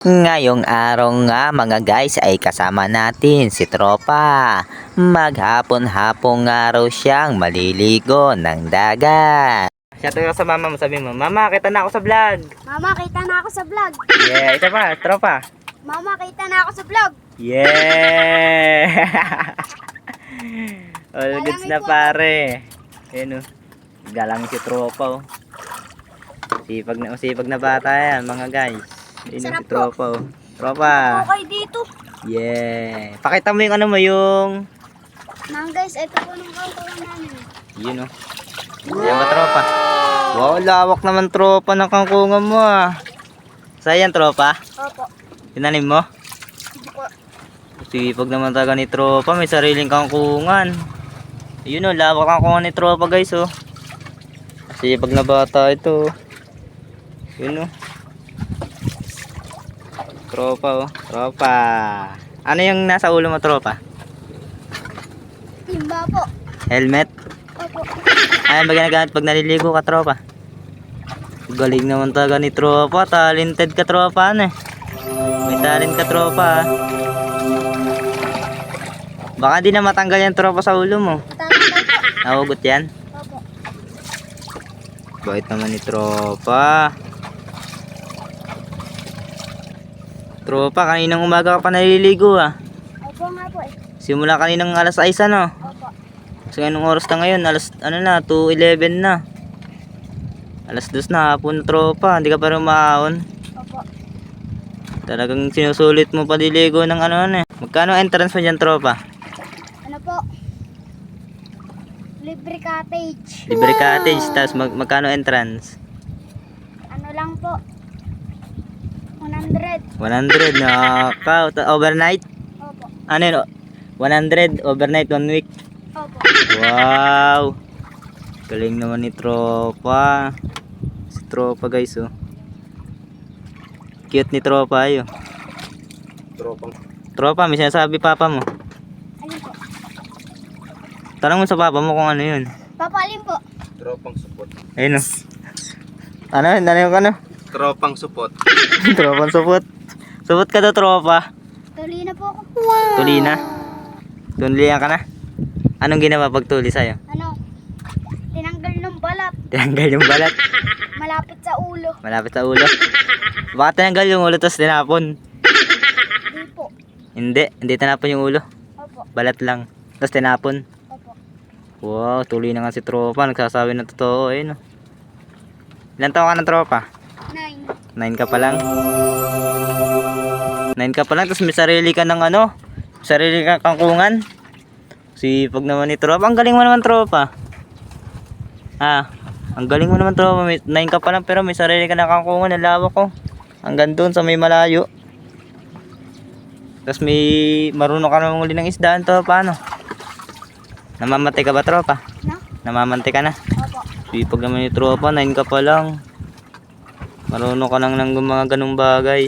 Ngayong araw nga mga guys ay kasama natin si Tropa. Maghapon-hapon nga raw siyang maliligo ng dagat. Shout out sa mama mo, sabi mo, Mama, kita na ako sa vlog. Mama, kita na ako sa vlog. Yeah, ito pa, Tropa. Mama, kita na ako sa vlog. Yeah! All goods na pare. Ayan o. Galang si Tropa o. Sipag na bata yan mga guys. Ayan o si Tropa o. Tropa. Okay dito. Yeah. Pakita mo yung ano mo yung... Mga guys, ito po nung kangkungan namin. Yun o. Ayan ba Tropa? Wow, lawak naman Tropa ng kangkungan mo ah. Saan Tropa? Opo. Tinanim mo? Opo. Sipag naman talaga ni Tropa, may sariling kangkungan. Yun o, lawak kangkungan ni Tropa guys o. Sipag na bata ito. Yun o. Tropa o, Tropa. Ano yung nasa ulo mo Tropa? Timba po. Helmet? Opo. Ayan ba ginagamit pag naliligo ka Tropa? Galing naman talaga ni Tropa, talented ka Tropa ano eh. May talent ka Tropa ah. Baka di na matanggal yan Tropa sa ulo mo. Tatanggal po. Nahugot yan? Opo. Bait naman ni Tropa. Tropa, kaninang umaga ka pa naliligo ah. Opo nga po eh. Simula kaninang alas 6 ano. Opo. So anong oras na ngayon? Alas ano na, 2:11 na. Alas 2 na hapon Tropa, hindi ka pa rin umahon. Opo. Talagang sinusulit mo pa diligo ng ano eh. Magkano entrance mo dyan Tropa? Ano po? Libre cottage. Libre cottage, tapos magkano entrance? Ano lang po? 100. 100 knockout. Overnight? Opo. Ano yun? 100 overnight 1 week. Opo. Wow! Galing naman ni Tropa. Si Tropa guys oh. Cute ni Tropa ayo. Tropa, may sinasabi papa mo. Alin po? Tanong mo sa papa mo kung ano yun. Papalin po. Tropang support. Ayun oh. Ano yung ano? Tropang support. Tropang supot. Supot ka daw Tropa. Tuloy na po ako. Tuli na. Tulihan ka na. Anong ginawa pag tuli sa'yo? Ano? Tinanggal ng balat. Tinanggal yung balat. Malapit sa ulo. Malapit sa ulo. Baka tinanggal yung ulo tapos tinapon. Di po. Hindi tinapon yung ulo. Opo. Balat lang. Tapos tinapon. Opo. Wow, tuloy na nga si Tropa. Nagsasabi ng totoo. Ayun oh. Ilan taon ka ng Tropa? 9. 9 ka pa lang. 9 ka pa lang. Tapos may sarili ka ng ano. Sarili ka kangkungan. Sipag naman ni Tropa. Ang galing mo naman Tropa. Ah, ang galing mo naman Tropa. 9 ka pa lang pero may sarili ka ng kangkungan. Nalawak ko. Hanggang doon sa may malayo. Tapos may marunong ka na muli ng isdaan Tropa. Ano? Namamatay ka ba Tropa? No? Namamatay ka na? Opo. Sipag naman ni Tropa. 9 ka pa lang. Marunong ka lang ng mga ganung bagay.